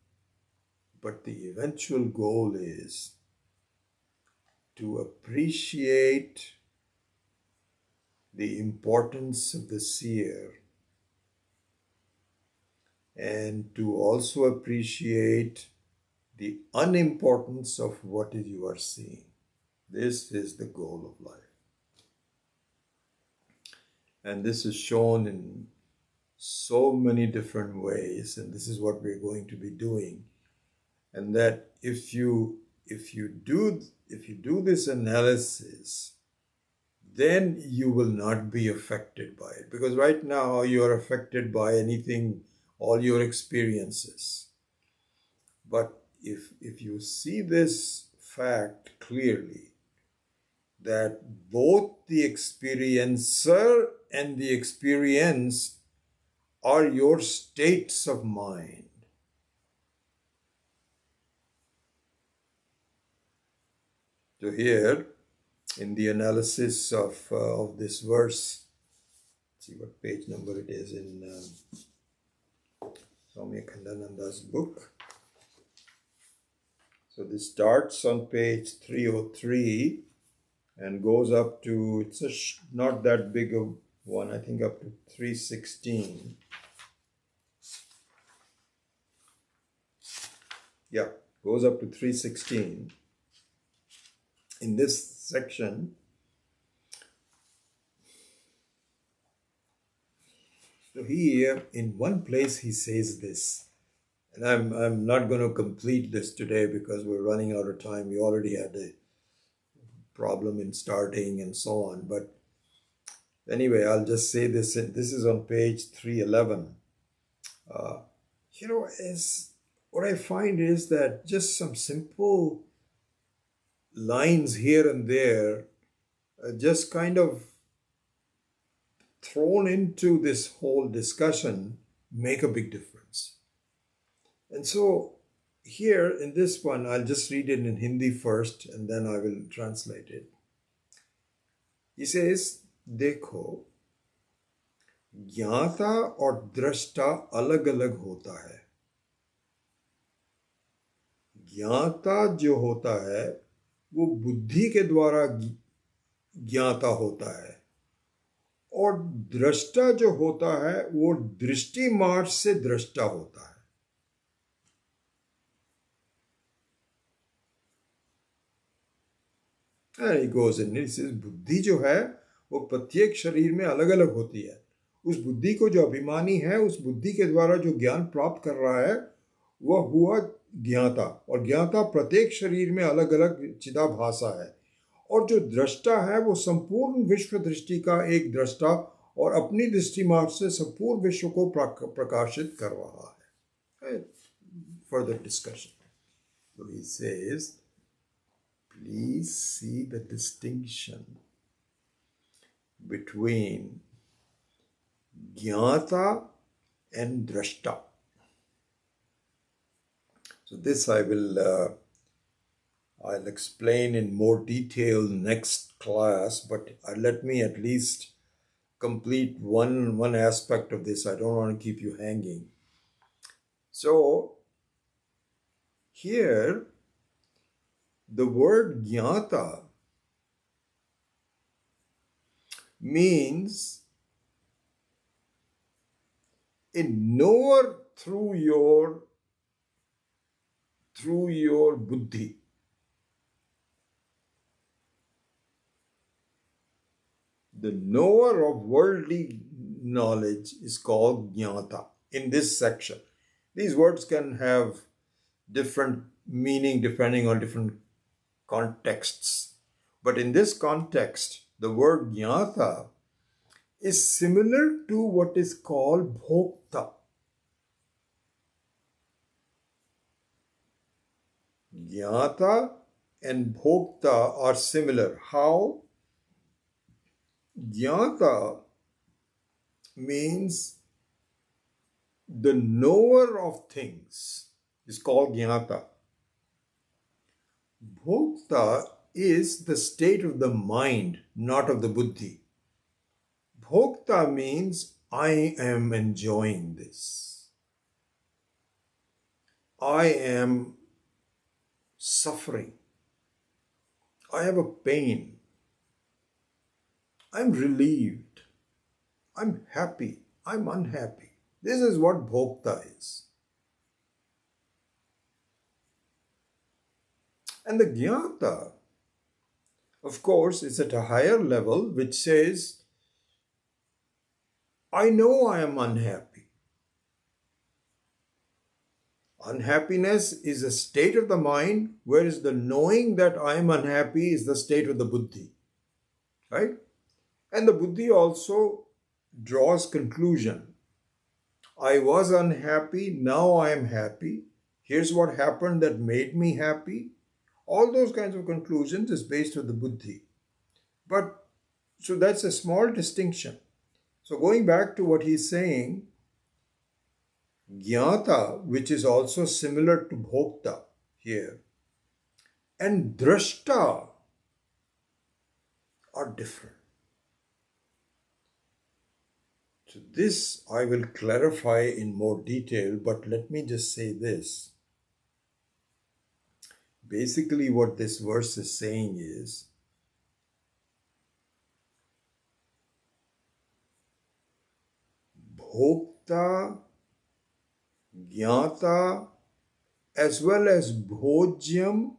But the eventual goal is to appreciate the importance of the seer, and to also appreciate the unimportance of what you are seeing. This is the goal of life. And this is shown in so many different ways, and this is what we're going to be doing. And that if you do this analysis, then you will not be affected by it. Because right now you are affected by anything, all your experiences. But if you see this fact clearly, that both the experiencer and the experience are your states of mind. So here, in the analysis of this verse, see what page number it is in Swami Akhandananda's book. So this starts on page 303 and goes up to, it's not that big of one, I think up to 316. Yeah, goes up to 316. In this section, so here in one place he says this, and I'm not going to complete this today because we're running out of time. We already had a problem in starting and so on. But anyway, I'll just say this. This is on page 311. As what I find is that just some simple lines here and there, just kind of thrown into this whole discussion, make a big difference. And so here in this one, I'll just read it in Hindi first and then I will translate it. He says, देखो, ज्ञाता और दृष्टा अलग अलग होता है. ज्ञाता जो होता है वो बुद्धि के द्वारा ज्ञाता होता है, और दृष्टा जो होता है वो दृष्टि मार्ग से दृष्टा होता है. And he goes in, he says, बुद्धि जो है वो प्रत्येक शरीर में अलग अलग होती है. उस बुद्धि को जो अभिमानी है, उस बुद्धि के द्वारा जो ज्ञान प्राप्त कर रहा है, वह हुआ ज्ञाता, और ज्ञाता प्रत्येक शरीर में अलग अलग चिदाभासा है. और जो दृष्टा है वो संपूर्ण विश्व दृष्टि का एक दृष्टा और अपनी दृष्टि मार्ग से संपूर्ण विश्व को प्रकाशित कर रहा है. Further discussion. So he says, please see the distinction between Jnata and Drashta. So this I'll explain in more detail next class, but let me at least complete one aspect of this. I don't want to keep you hanging. So here, the word Jnata means a knower through your buddhi. The knower of worldly knowledge is called Jnata in this section. These words can have different meaning depending on different contexts. But in this context, the word Jnata is similar to what is called Bhokta. Jnata and Bhokta are similar. How? Jnata means the knower of things is called Jnata. Bhokta is the state of the mind, not of the buddhi. Bhokta means I am enjoying this. I am suffering. I have a pain. I'm relieved. I'm happy. I'm unhappy. This is what Bhokta is. And the Jnata, of course, is at a higher level, which says, I know I am unhappy. Unhappiness is a state of the mind, whereas the knowing that I am unhappy is the state of the buddhi. Right? And the buddhi also draws conclusion. I was unhappy, now I am happy. Here's what happened that made me happy. All those kinds of conclusions is based on the buddhi. But, so that's a small distinction. So going back to what he's saying, Jnata, which is also similar to Bhokta here, and Drashta are different. So this I will clarify in more detail, but let me just say this. Basically what this verse is saying is, Bhokta, Jnata, as well as Bhojyam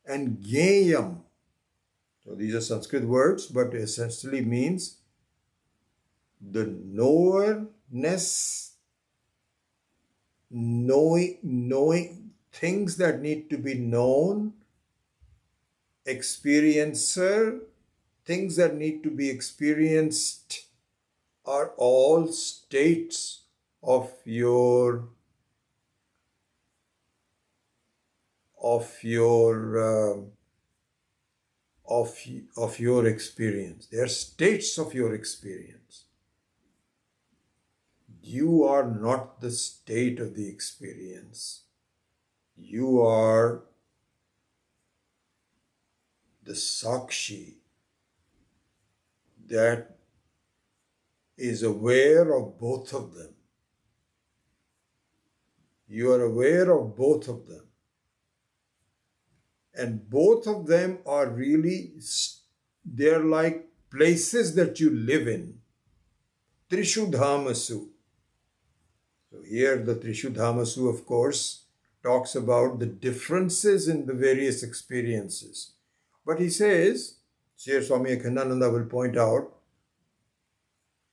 and Jneyam. So these are Sanskrit words, but essentially means the knowerness, knowing things that need to be known, experiencer, things that need to be experienced are all states of your experience. They are states of your experience. You are not the state of the experience. You are the Sakshi that is aware of both of them. You are aware of both of them. And both of them are really, they're like places that you live in. Trishu Dhamasu. So here the Trishu Dhamasu, of course, talks about the differences in the various experiences. But he says, Sri Swami Akhandananda will point out,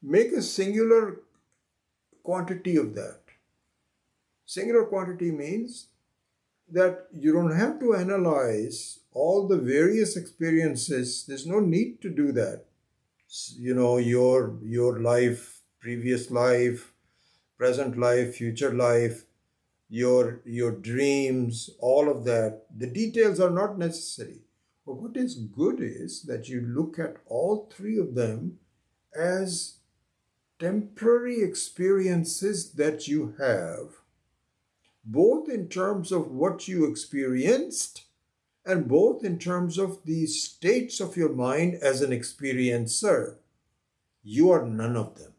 make a singular quantity of that. Singular quantity means that you don't have to analyze all the various experiences, there's no need to do that. Your life, previous life, present life, future life, your dreams, all of that. The details are not necessary. But what is good is that you look at all three of them as temporary experiences that you have, both in terms of what you experienced and both in terms of the states of your mind as an experiencer. You are none of them.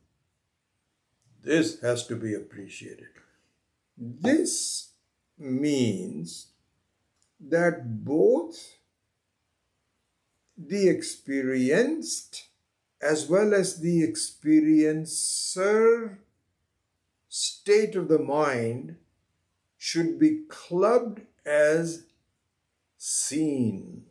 This has to be appreciated. This means that both the experienced as well as the experiencer state of the mind should be clubbed as seen.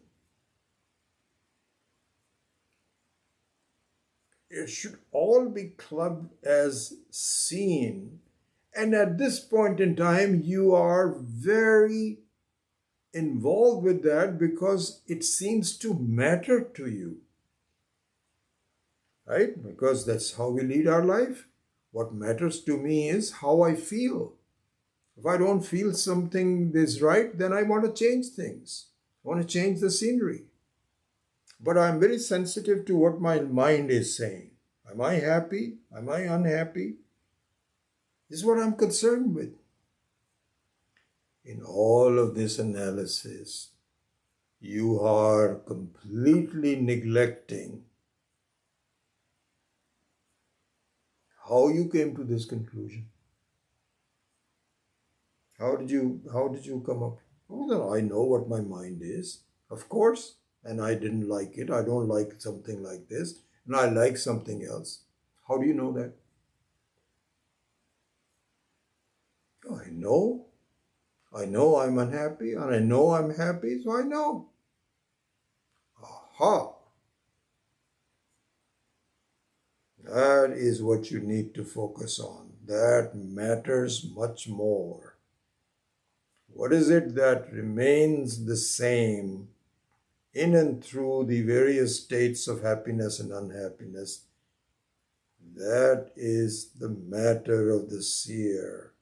It should all be clubbed as seen. And at this point in time, you are very involved with that because it seems to matter to you. Right? Because that's how we lead our life. What matters to me is how I feel. If I don't feel something is right, then I want to change things. I want to change the scenery. But I'm very sensitive to what my mind is saying. Am I happy? Am I unhappy? This is what I'm concerned with. In all of this analysis, you are completely neglecting how you came to this conclusion. How did you come up? Well, I know what my mind is, of course, and I didn't like it. I don't like something like this, and I like something else. How do you know that? I know. I know I'm unhappy, and I know I'm happy, so I know. Aha! That is what you need to focus on. That matters much more. What is it that remains the same in and through the various states of happiness and unhappiness? That is the matter of the seer.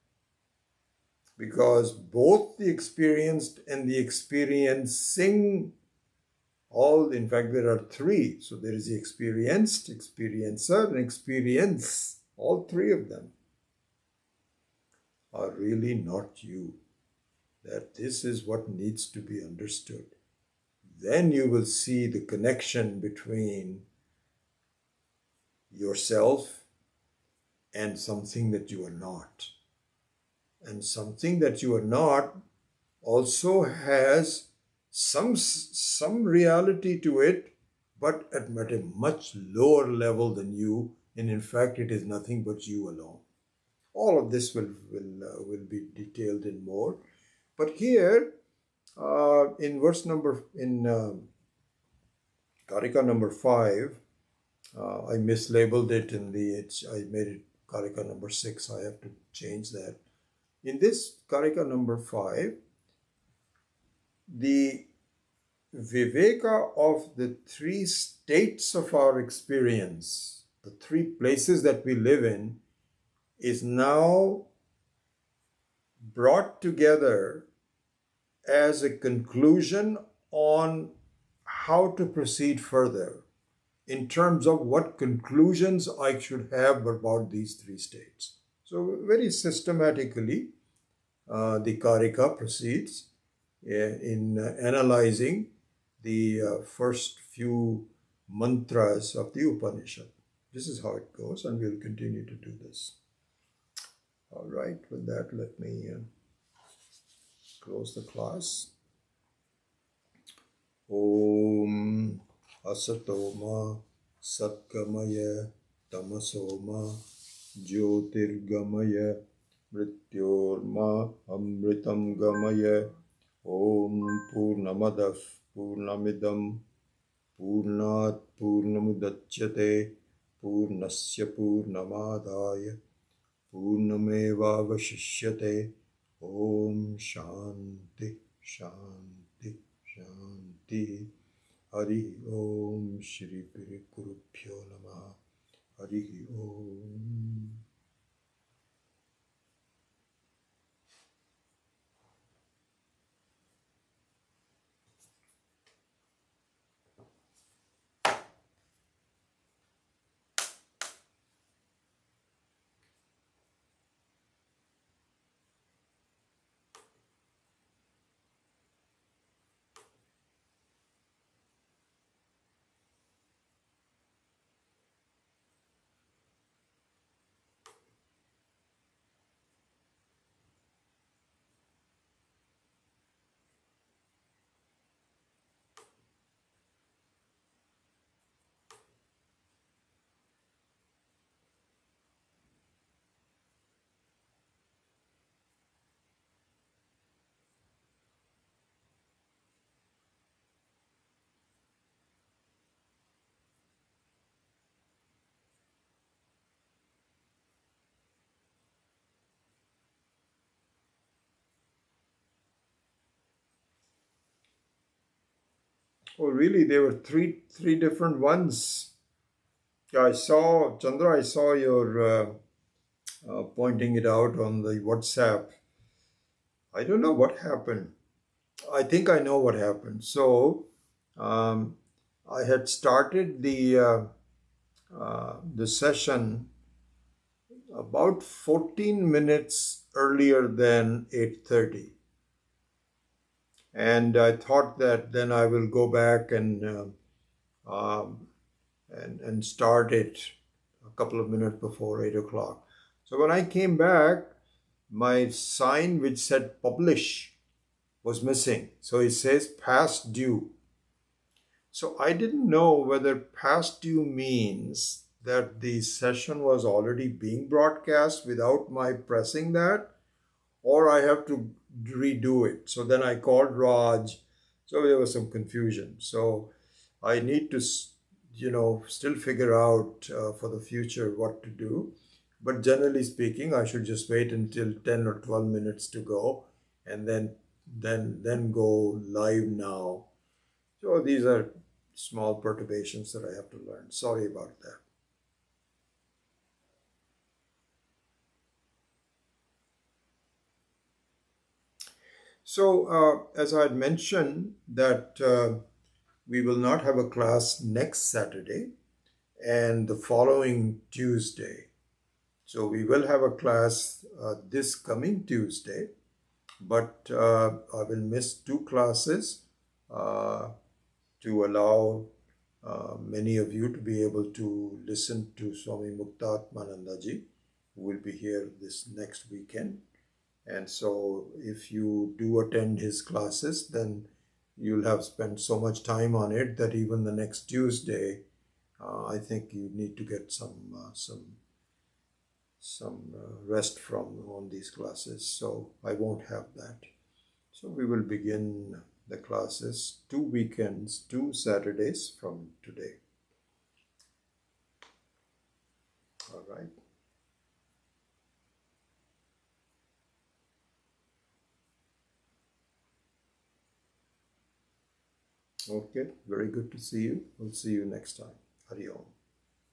Because both the experienced and the experiencing, in fact, there are three. So there is the experienced, experiencer, and experience. All three of them are really not you. That this is what needs to be understood. Then you will see the connection between yourself and something that you are not. And something that you are not also has some reality to it, but at a much lower level than you, and in fact it is nothing but you alone. All of this will be detailed in more. But here, in Karika number 5, I mislabeled it I made it Karika number 6. I have to change that. In this Karika number 5, the Viveka of the three states of our experience, the three places that we live in, is now brought together as a conclusion on how to proceed further in terms of what conclusions I should have about these three states. So very systematically, the Karika proceeds in analyzing the first few mantras of the Upanishad. This is how it goes, and we'll continue to do this. All right, with that, let me close the class. Om Asatoma Satgamaya Tamasoma Jyotirgamaya Mrityorma Amritam Gamaya. Om Purnamadah Purnamidam Purnat Purnamudachyate Purnasya Purnamadaya Purnamevavashishyate. Om Shanti Shanti Shanti. Hari Om Shri Gurubhyo Namaha. Hari Om. Oh, really? There were three different ones. Yeah, I saw Chandra. I saw your pointing it out on the WhatsApp. I don't know what happened. I think I know what happened. So, um, I had started the session about 14 minutes earlier than 8:30, and I thought that then I will go back um, and start it a couple of minutes before 8 o'clock. So when I came back, my sign which said publish was missing. So it says past due. So I didn't know whether past due means that the session was already being broadcast without my pressing that, or I have to redo it. So then I called Raj. So there was some confusion. So I need to, still figure out for the future what to do. But generally speaking, I should just wait until 10 or 12 minutes to go and then go live now. So these are small perturbations that I have to learn. Sorry about that. So as I had mentioned that we will not have a class next Saturday and the following Tuesday. So we will have a class this coming Tuesday, but I will miss two classes uh, to allow many of you to be able to listen to Swami Muktatmanandaji, who will be here this next weekend. And so if you do attend his classes, then you'll have spent so much time on it that even the next Tuesday, I think you need to get some rest from on these classes. So I won't have that. So we will begin the classes 2 weekends, 2 Saturdays from today. All right. Okay. Very good to see you. We'll see you next time. Hari Om.